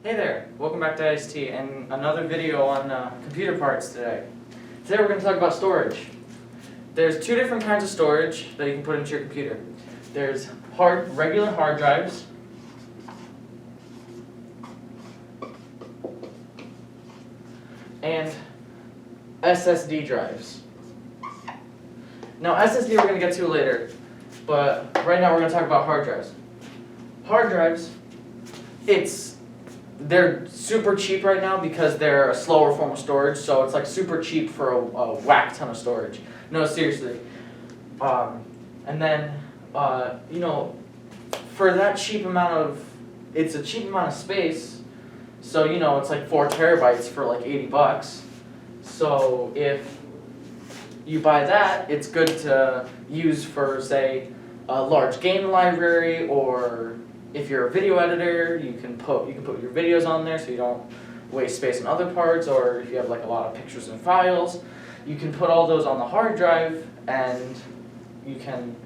Hey there, welcome back to IST and another video on computer parts today. Today we're going to talk about storage. There's two different kinds of storage that you can put into your computer. There's regular hard drives and SSD drives. Now SSD we're going to get to later, but right now we're going to talk about hard drives. Hard drives, they're super cheap right now because they're a slower form of storage, so it's like super cheap for a whack ton of storage. No, seriously. And then, for that cheap amount of, it's a cheap amount of space, so it's like 4 terabytes for like $80. So if you buy that, it's good to use for, say, a large game library, or if you're a video editor, you can put your videos on there so you don't waste space on other parts, or if you have like a lot of pictures and files, you can put all those on the hard drive, and you can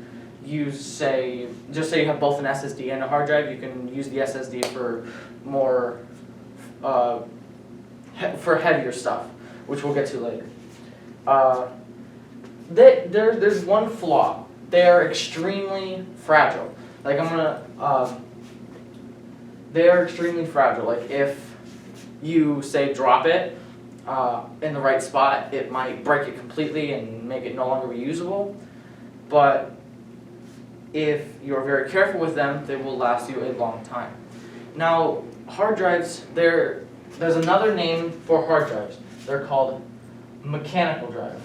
use, just say you have both an SSD and a hard drive, you can use the SSD for more, for heavier stuff, which we'll get to later. There's one flaw. They are extremely fragile. Like they are extremely fragile. Like if you, say, drop it in the right spot, it might break it completely and make it no longer reusable. But if you're very careful with them, they will last you a long time. Now, hard drives, there's another name for hard drives. They're called mechanical drives.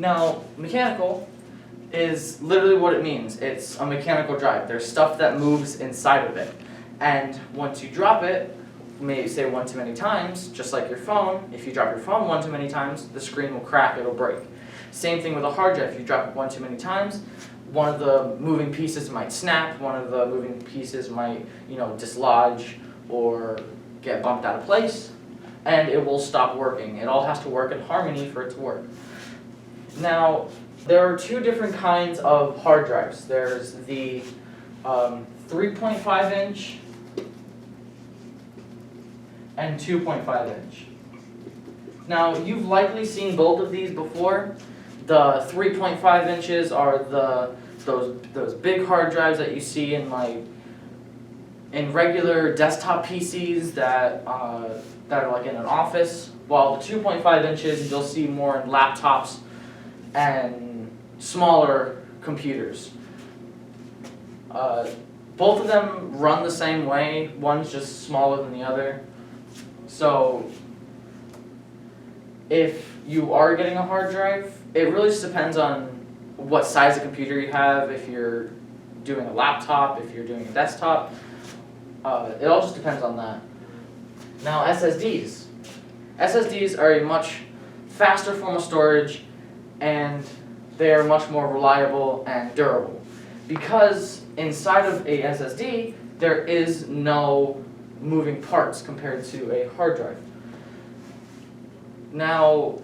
Now, mechanical is literally what it means. It's a mechanical drive. There's stuff that moves inside of it. And once you drop it, maybe say one too many times, just like your phone, if you drop your phone one too many times, the screen will crack, it'll break. Same thing with a hard drive. If you drop it one too many times, one of the moving pieces might snap, one of the moving pieces might, dislodge or get bumped out of place, and it will stop working. It all has to work in harmony for it to work. Now, there are two different kinds of hard drives. There's the 3.5 inch and 2.5 inch. Now, you've likely seen both of these before. The 3.5 inches are those big hard drives that you see in regular desktop PCs that are like in an office, while the 2.5 inches you'll see more in laptops and smaller computers. Both of them run the same way. One's just smaller than the other. So if you are getting a hard drive, it really just depends on what size of computer you have. If you're doing a laptop, if you're doing a desktop, it all just depends on that. Now, SSDs. SSDs are a much faster form of storage, and they are much more reliable and durable. Because inside of a SSD, there is no moving parts compared to a hard drive. Now,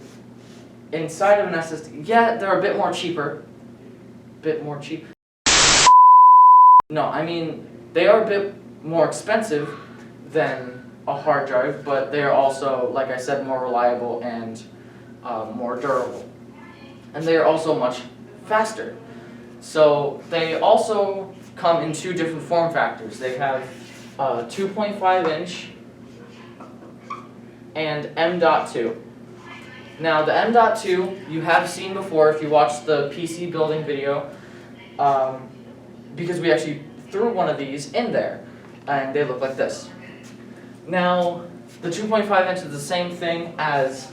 inside of an SSD, yeah, they're a bit more cheaper. No, I mean, they are a bit more expensive than a hard drive, but they are also, like I said, more reliable and more durable. And they are also much faster. So they also come in two different form factors. They have 2.5 inch and M.2. Now the M.2 you have seen before if you watched the PC building video, because we actually threw one of these in there, and they look like this. Now the 2.5 inch is the same thing as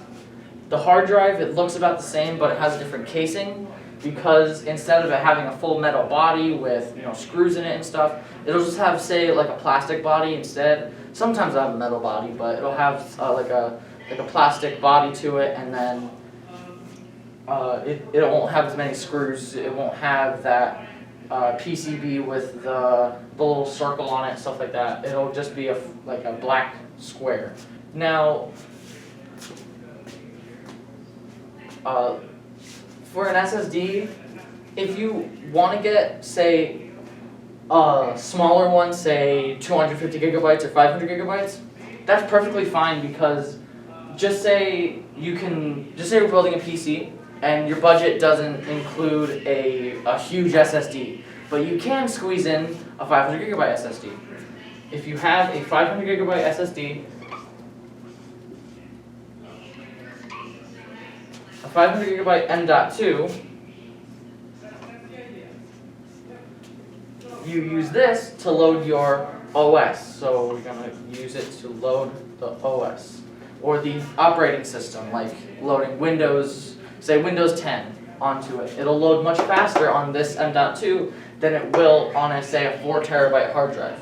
the hard drive. It looks about the same, but it has a different casing, because instead of it having a full metal body with screws in it and stuff, it'll just have, say, like a plastic body instead. Sometimes it'll have a metal body, but it'll have like a plastic body to it, and then it won't have as many screws. It won't have that PCB with the little circle on it, stuff like that. It'll just be like a black square. Now, For an SSD, if you want to get, say, a smaller one, say 250 gigabytes or 500 gigabytes, that's perfectly fine, because just say we're building a PC and your budget doesn't include a huge SSD, but you can squeeze in a 500 gigabyte SSD. If you have a 500 gigabyte SSD, a 500 gigabyte M.2, you use this to load your OS. So we're going to use it to load the OS, or the operating system, like loading Windows, say Windows 10 onto it. It'll load much faster on this M.2 than it will on say a 4 terabyte hard drive,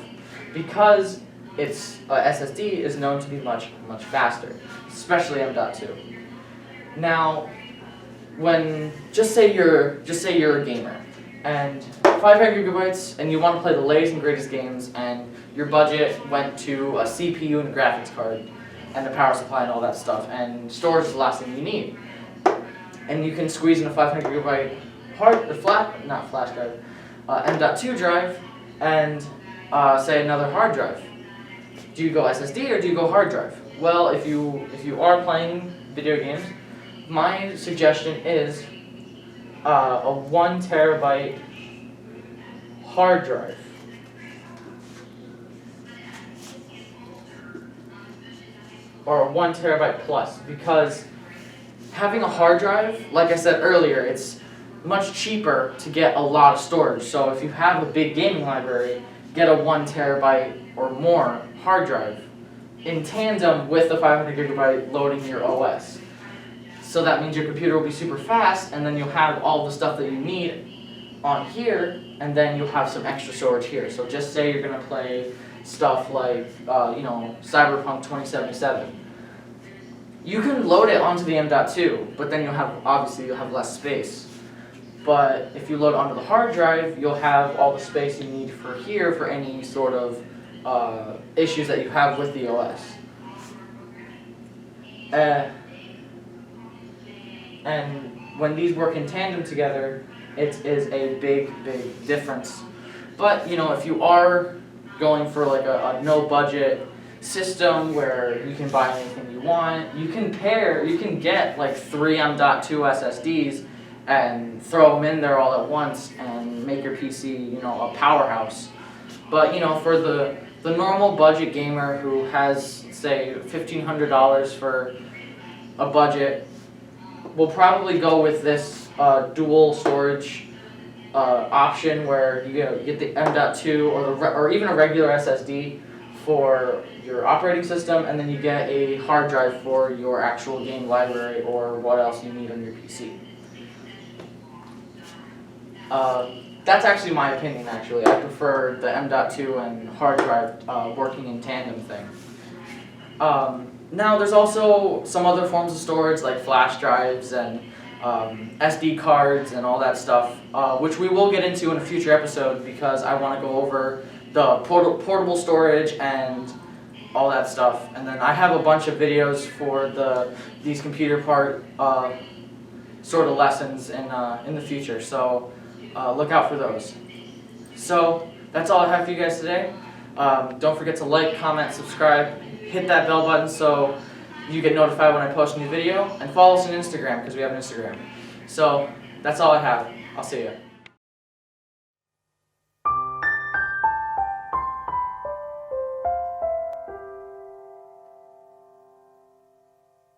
because its SSD is known to be much faster, especially M.2. Now, just say you're a gamer and 500 gigabytes and you want to play the latest and greatest games, and your budget went to a CPU and a graphics card and the power supply and all that stuff, and storage is the last thing you need, and you can squeeze in a 500 gigabyte M.2 drive and say another hard drive. Do you go SSD or do you go hard drive? Well, if you are playing video games, my suggestion is a 1 terabyte hard drive. Or a 1 terabyte plus, because having a hard drive, like I said earlier, it's much cheaper to get a lot of storage. So if you have a big gaming library, get a 1 terabyte or more hard drive in tandem with the 500 gigabyte loading your OS. So that means your computer will be super fast, and then you'll have all the stuff that you need on here, and then you'll have some extra storage here. So just say you're going to play stuff like Cyberpunk 2077. You can load it onto the M.2, but then you'll have less space. But if you load onto the hard drive, you'll have all the space you need for here for any sort of issues that you have with the OS. And when these work in tandem together, it is a big difference. But if you are going for like a no budget system where you can buy anything you want, you can get like 3 M.2 SSDs and throw them in there all at once and make your PC a powerhouse. But for the normal budget gamer who has, say, $1,500 for a budget, will probably go with this dual storage option, where you get the M.2 or even a regular SSD for your operating system, and then you get a hard drive for your actual game library or what else you need on your PC. That's actually my opinion, actually. I prefer the M.2 and hard drive working in tandem thing. Now, there's also some other forms of storage, like flash drives and SD cards and all that stuff, which we will get into in a future episode, because I want to go over the portable storage and all that stuff. And then I have a bunch of videos for these computer part sort of lessons in the future, so look out for those. So that's all I have for you guys today. Don't forget to like, comment, subscribe, hit that bell button so you get notified when I post a new video, and follow us on Instagram, because we have an Instagram. So that's all I have. I'll see you.